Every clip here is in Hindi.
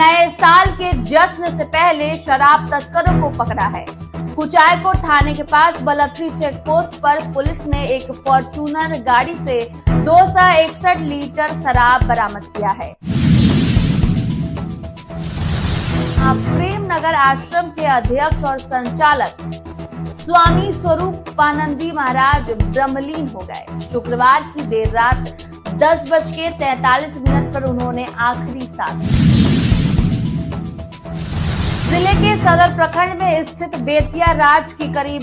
नए साल के जश्न से पहले शराब तस्करों को पकड़ा है। कुचायकोट थाने के पास बलथरी चेक पोस्ट पर पुलिस ने एक फॉर्च्यूनर गाड़ी से 261 लीटर शराब बरामद किया है। प्रेमनगर आश्रम के अध्यक्ष और संचालक स्वामी स्वरूपानंदी महाराज ब्रह्मलीन हो गए। शुक्रवार की देर रात 10:43 पर उन्होंने आखिरी सांस ली। जिले के सदर प्रखंड में स्थित बेतिया राज की करीब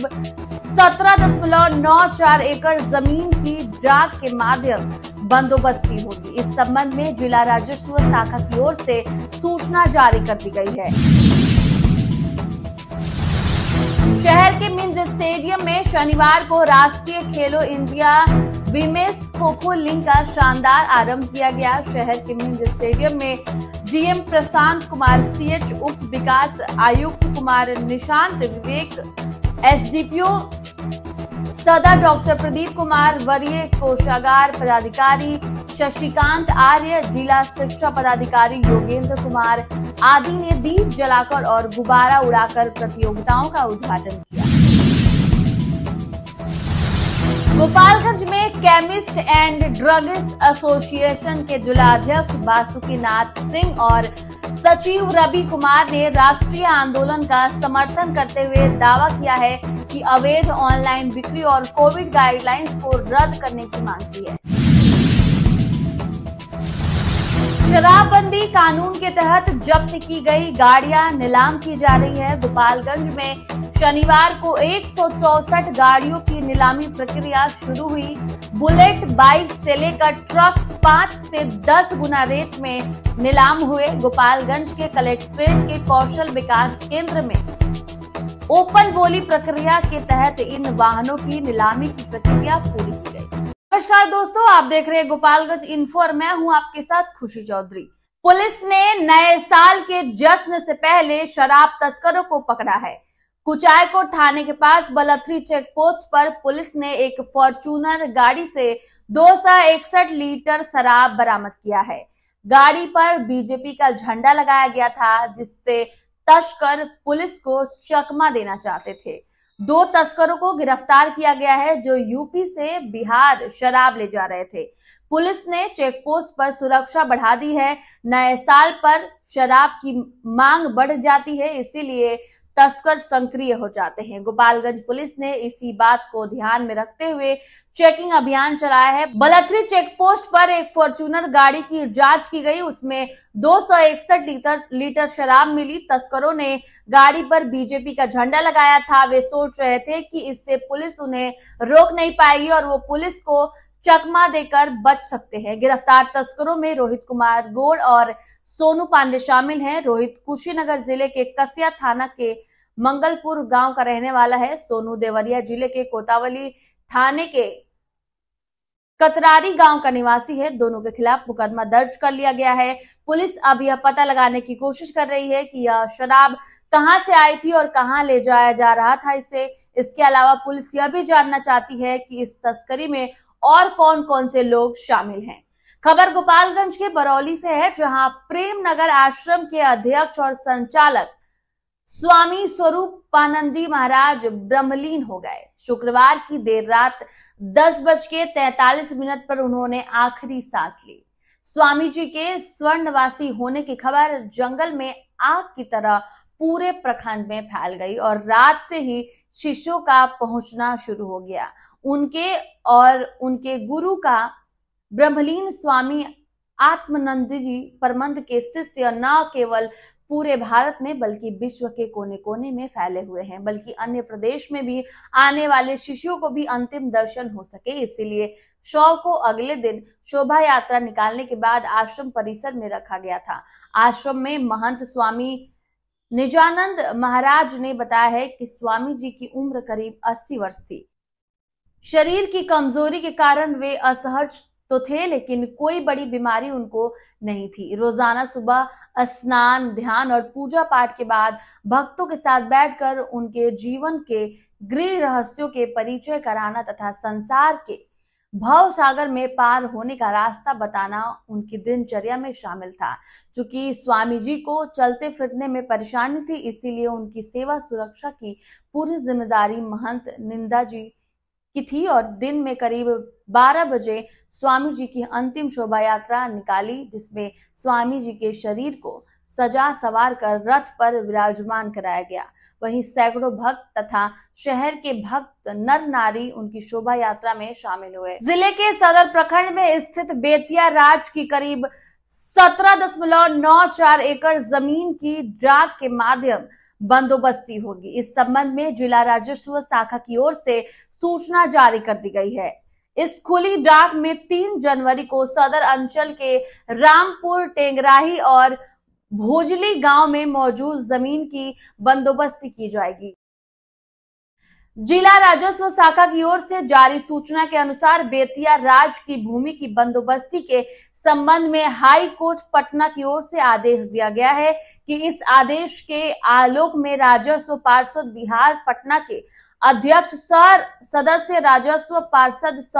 17.94 एकड़ जमीन की जांच के माध्यम बंदोबस्ती होगी। इस संबंध में जिला राजस्व शाखा की ओर से सूचना जारी कर दी गई है। शहर के मिन्ज स्टेडियम में शनिवार को राष्ट्रीय खेलो India women's kho kho league का शानदार आरंभ किया गया। शहर के मिन्ज स्टेडियम में डीएम प्रशांत कुमार, सीएच उप विकास आयुक्त कुमार निशांत विवेक, एसडीपीओ सदर डॉक्टर प्रदीप कुमार, वरीय कोषागार पदाधिकारी शशिकांत आर्य, जिला शिक्षा पदाधिकारी योगेंद्र कुमार आदि ने दीप जलाकर और गुब्बारा उड़ाकर प्रतियोगिताओं का उद्घाटन किया। गोपालगंज में केमिस्ट एंड ड्रगिस्ट एसोसिएशन के जिलाध्यक्ष बासुकीनाथ सिंह और सचिव रवि कुमार ने राष्ट्रीय आंदोलन का समर्थन करते हुए दावा किया है कि अवैध ऑनलाइन बिक्री और कोविड गाइडलाइंस को रद्द करने की मांग की है। शराबबंदी कानून के तहत जब्त की गई गाड़ियां नीलाम की जा रही है। गोपालगंज में शनिवार को 164 गाड़ियों की नीलामी प्रक्रिया शुरू हुई। बुलेट बाइक से लेकर ट्रक 5 से 10 गुना रेट में नीलाम हुए। गोपालगंज के कलेक्ट्रेट के कौशल विकास केंद्र में ओपन बोली प्रक्रिया के तहत इन वाहनों की नीलामी की प्रक्रिया पूरी की गई। नमस्कार दोस्तों, आप देख रहे हैं गोपालगंज इन्फो और मैं हूं आपके साथ खुशी चौधरी। पुलिस ने नए साल के जश्न से पहले शराब तस्करों को पकड़ा है। कुचायकोट थाने के पास बलथरी चेक पोस्ट पर पुलिस ने एक फॉर्च्यूनर गाड़ी से 261 लीटर शराब बरामद किया है। गाड़ी पर बीजेपी का झंडा लगाया गया था, जिससे तस्कर पुलिस को चकमा देना चाहते थे। 2 तस्करों को गिरफ्तार किया गया है जो यूपी से बिहार शराब ले जा रहे थे। पुलिस ने चेक पोस्ट पर सुरक्षा बढ़ा दी है। नए साल पर शराब की मांग बढ़ जाती है, इसीलिए तस्कर सक्रिय हो जाते हैं। गोपालगंज पुलिस ने इसी बात को ध्यान में रखते हुए चेकिंग अभियान चलाया है। बलथरी चेक पोस्ट पर एक फॉर्च्यूनर गाड़ी की जांच की गई, उसमें 261 लीटर शराब मिली। तस्करों ने गाड़ी पर बीजेपी का झंडा लगाया था। वे सोच रहे थे कि इससे पुलिस उन्हें रोक नहीं पाएगी और वो पुलिस को चकमा देकर बच सकते हैं। गिरफ्तार तस्करों में रोहित कुमार गोड़ और सोनू पांडे शामिल हैं। रोहित कुशीनगर जिले के कसिया थाना के मंगलपुर गांव का रहने वाला है। सोनू देवरिया जिले के कोतावली थाने के कतरारी गांव का निवासी है। दोनों के खिलाफ मुकदमा दर्ज कर लिया गया है। पुलिस अब यह पता लगाने की कोशिश कर रही है कि यह शराब कहां से आई थी और कहां ले जाया जा रहा था इसे। इसके अलावा पुलिस यह भी जानना चाहती है कि इस तस्करी में और कौन कौन से लोग शामिल हैं। खबर गोपालगंज के बरौली से है, जहां प्रेमनगर आश्रम के अध्यक्ष और संचालक स्वामी स्वरूपानंदी महाराज ब्रह्मलीन हो गए। शुक्रवार की देर रात 10:43 पर उन्होंने आखिरी सांस ली। स्वामी जी के स्वर्णवासी होने की खबर जंगल में आग की तरह पूरे प्रखंड में फैल गई और रात से ही शिष्यों का पहुंचना शुरू हो गया। उनके और उनके गुरु का ब्रह्मलीन स्वामी आत्मानंद जी परमंद के शिष्य न केवल पूरे भारत में बल्कि विश्व के कोने कोने में फैले हुए हैं, बल्कि अन्य प्रदेश में भी आने वाले शिष्यों को भी अंतिम दर्शन हो सके। इसीलिए शव को अगले दिन शोभा यात्रा निकालने के बाद आश्रम परिसर में रखा गया था। आश्रम में महंत स्वामी निजानंद महाराज ने बताया है कि स्वामी जी की उम्र करीब 80 वर्ष थी। शरीर की कमजोरी के कारण वे असहज तो थे, लेकिन कोई बड़ी बीमारी उनको नहीं थी। रोजाना सुबह स्नान, ध्यान और पूजा पाठ के बाद भक्तों के साथ बैठकर उनके जीवन के गृह रहस्यों के परिचय कराना तथा संसार के भव सागर में पार होने का रास्ता बताना उनकी दिनचर्या में शामिल था। चूंकि स्वामी जी को चलते फिरने में परेशानी थी, इसीलिए उनकी सेवा सुरक्षा की पूरी जिम्मेदारी महंत निंदा जी की थी और दिन में करीब 12 बजे स्वामी जी की अंतिम शोभा यात्रा निकाली, जिसमें स्वामी जी के शरीर को सजा सवार कर रथ पर विराजमान कराया गया। वहीं सैकड़ों भक्त तथा शहर के भक्त नर नारी उनकी शोभा यात्रा में शामिल हुए। जिले के सदर प्रखंड में स्थित बेतिया राज की करीब 17.94 एकड़ जमीन की डाक के माध्यम बंदोबस्ती होगी। इस संबंध में जिला राजस्व शाखा की ओर से सूचना जारी कर दी गई है। इस खुली डाक में 3 जनवरी को सदर अंचल के रामपुर, टेंगराही और भोजली गांव में मौजूद जमीन की बंदोबस्ती की जाएगी। जिला राजस्व शाखा की ओर से जारी सूचना के अनुसार बेतिया राज की भूमि की बंदोबस्ती के संबंध में हाई कोर्ट पटना की ओर से आदेश दिया गया है कि इस आदेश के आलोक में राजस्व पार्षद बिहार पटना के अध्यक्ष सर सदस्य राजस्व पार्षद स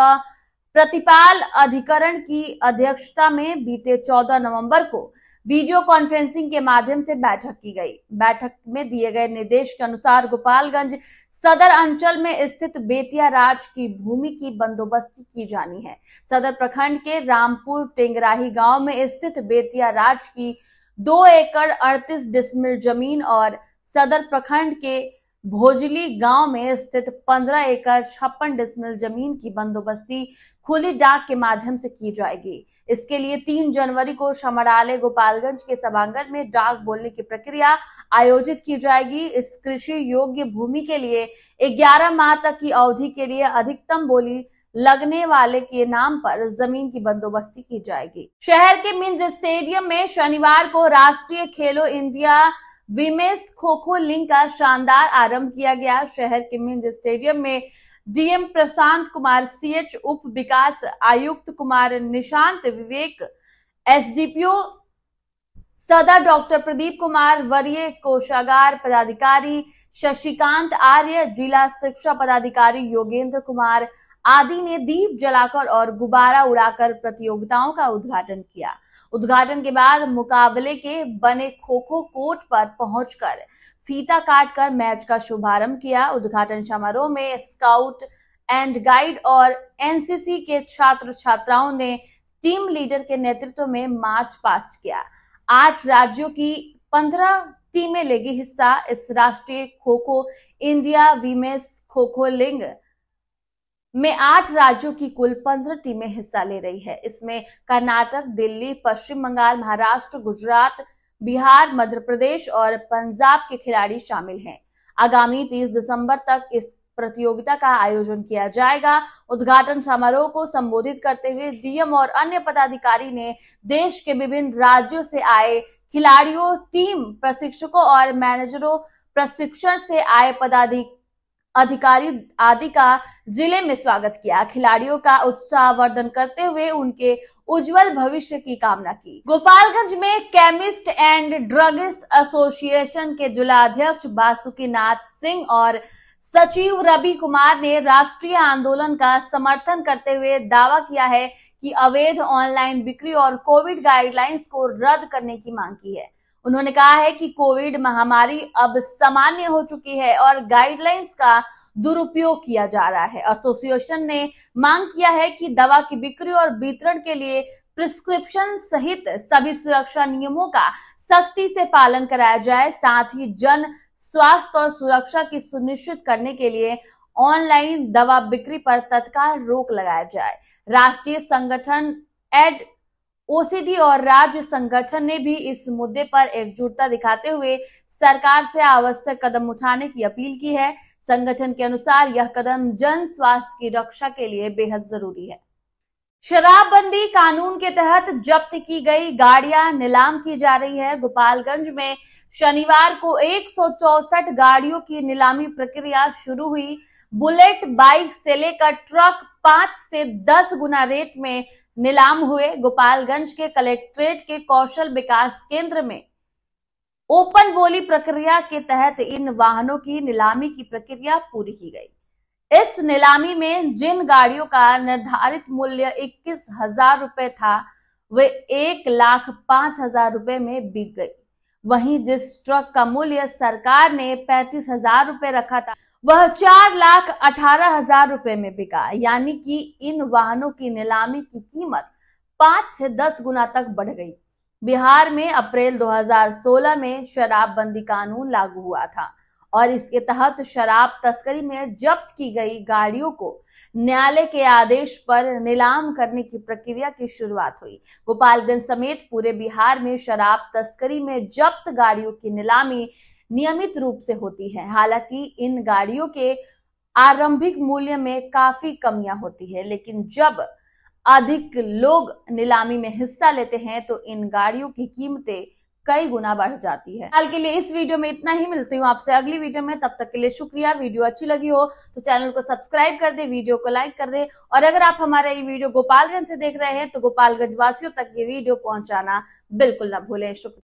प्रतिपाल अधिकरण की अध्यक्षता में बीते 14 नवंबर को वीडियो कॉन्फ्रेंसिंग के माध्यम से बैठक की गई। बैठक में दिए गए निर्देश के अनुसार गोपालगंज सदर अंचल में स्थित बेतिया राज की भूमि की बंदोबस्ती की जानी है। सदर प्रखंड के रामपुर टेंगराही गांव में स्थित बेतिया राज की 2 एकड़ 38 डिसमिल जमीन और सदर प्रखंड के भोजली गांव में स्थित 15 एकड़ 56 डिसमिल जमीन की बंदोबस्ती खुली डाक के माध्यम से की जाएगी। इसके लिए 3 जनवरी को समरालय गोपालगंज के सभागार में डाक बोलने की प्रक्रिया आयोजित की जाएगी। इस कृषि योग्य भूमि के लिए 11 माह तक की अवधि के लिए अधिकतम बोली लगने वाले के नाम पर जमीन की बंदोबस्ती की जाएगी। शहर के मिन्ज स्टेडियम में शनिवार को राष्ट्रीय खेलो India women's kho kho league का शानदार आरंभ किया गया। शहर के मिन्ज स्टेडियम में डीएम प्रशांत कुमार, सीएच उप विकास आयुक्त कुमार निशांत विवेक, एसडीपीओ सदर डॉक्टर प्रदीप कुमार, वरीय कोषागार पदाधिकारी शशिकांत आर्य, जिला शिक्षा पदाधिकारी योगेंद्र कुमार आदि ने दीप जलाकर और गुब्बारा उड़ाकर प्रतियोगिताओं का उद्घाटन किया। उद्घाटन के बाद मुकाबले के बने खो खो कोर्ट पर पहुंचकर फीता काटकर मैच का शुभारंभ किया। उद्घाटन समारोह में स्काउट एंड गाइड और एनसीसी के छात्र छात्राओं ने टीम लीडर के नेतृत्व में मार्च पास्ट किया। 8 राज्यों की 15 टीमें लेगी हिस्सा। इस राष्ट्रीय kho kho India women's kho kho league में 8 राज्यों की कुल 15 टीमें हिस्सा ले रही है। इसमें कर्नाटक, दिल्ली, पश्चिम बंगाल, महाराष्ट्र, गुजरात, बिहार, मध्य प्रदेश और पंजाब के खिलाड़ी शामिल हैं। आगामी 30 दिसंबर तक इस प्रतियोगिता का आयोजन किया जाएगा। उद्घाटन समारोह को संबोधित करते हुए डीएम और अन्य पदाधिकारी ने देश के विभिन्न राज्यों से आए खिलाड़ियों, टीम प्रशिक्षकों और मैनेजरों, प्रशिक्षण से आए अधिकारी आदि का जिले में स्वागत किया। खिलाड़ियों का उत्साहवर्धन करते हुए उनके उज्जवल भविष्य की कामना की। गोपालगंज में केमिस्ट एंड ड्रगिस्ट एसोसिएशन के जिलाध्यक्ष बासुकीनाथ सिंह और सचिव रवि कुमार ने राष्ट्रीय आंदोलन का समर्थन करते हुए दावा किया है कि अवैध ऑनलाइन बिक्री और कोविड गाइडलाइंस को रद्द करने की मांग की है। उन्होंने कहा है कि कोविड महामारी अब सामान्य हो चुकी है और गाइडलाइंस का दुरुपयोग किया जा रहा है। एसोसिएशन ने मांग किया है कि दवा की बिक्री और वितरण के लिए प्रिस्क्रिप्शन सहित सभी सुरक्षा नियमों का सख्ती से पालन कराया जाए। साथ ही जन स्वास्थ्य और सुरक्षा की सुनिश्चित करने के लिए ऑनलाइन दवा बिक्री पर तत्काल रोक लगाया जाए। राष्ट्रीय संगठन एड ओसीडी और राज्य संगठन ने भी इस मुद्दे पर एकजुटता दिखाते हुए सरकार से आवश्यक कदम उठाने की अपील की है। संगठन के अनुसार यह कदम जन स्वास्थ्य की रक्षा के लिए बेहद जरूरी है। शराबबंदी कानून के तहत जब्त की गई गाड़ियां नीलाम की जा रही है। गोपालगंज में शनिवार को 164 गाड़ियों की नीलामी प्रक्रिया शुरू हुई। बुलेट बाइक से लेकर ट्रक 5 से 10 गुना रेट में नीलाम हुए। गोपालगंज के कलेक्ट्रेट के कौशल विकास केंद्र में ओपन बोली प्रक्रिया के तहत इन वाहनों की नीलामी की प्रक्रिया पूरी की गई। इस नीलामी में जिन गाड़ियों का निर्धारित मूल्य 21,000 रुपए था, वे 1,05,000 रुपए में बिक गई। वहीं जिस ट्रक का मूल्य सरकार ने 35,000 रुपए रखा था, वह 4,18,000 रुपए में बिका। यानी कि इन वाहनों की नीलामी की कीमत 5 से 10 गुना तक बढ़ गई। बिहार में अप्रैल 2016 में शराबबंदी कानून लागू हुआ था और इसके तहत शराब तस्करी में जब्त की गई गाड़ियों को न्यायालय के आदेश पर नीलाम करने की प्रक्रिया की शुरुआत हुई। गोपालगंज समेत पूरे बिहार में शराब तस्करी में जब्त गाड़ियों की नीलामी नियमित रूप से होती है। हालांकि इन गाड़ियों के आरंभिक मूल्य में काफी कमियां होती है, लेकिन जब अधिक लोग नीलामी में हिस्सा लेते हैं तो इन गाड़ियों की कीमतें कई गुना बढ़ जाती है। हाल के लिए इस वीडियो में इतना ही। मिलती हूँ आपसे अगली वीडियो में, तब तक के लिए शुक्रिया। वीडियो अच्छी लगी हो तो चैनल को सब्सक्राइब कर दे, वीडियो को लाइक कर दे, और अगर आप हमारा ये वीडियो गोपालगंज से देख रहे हैं तो गोपालगंज वासियों तक ये वीडियो पहुंचाना बिल्कुल ना भूलें। शुक्रिया।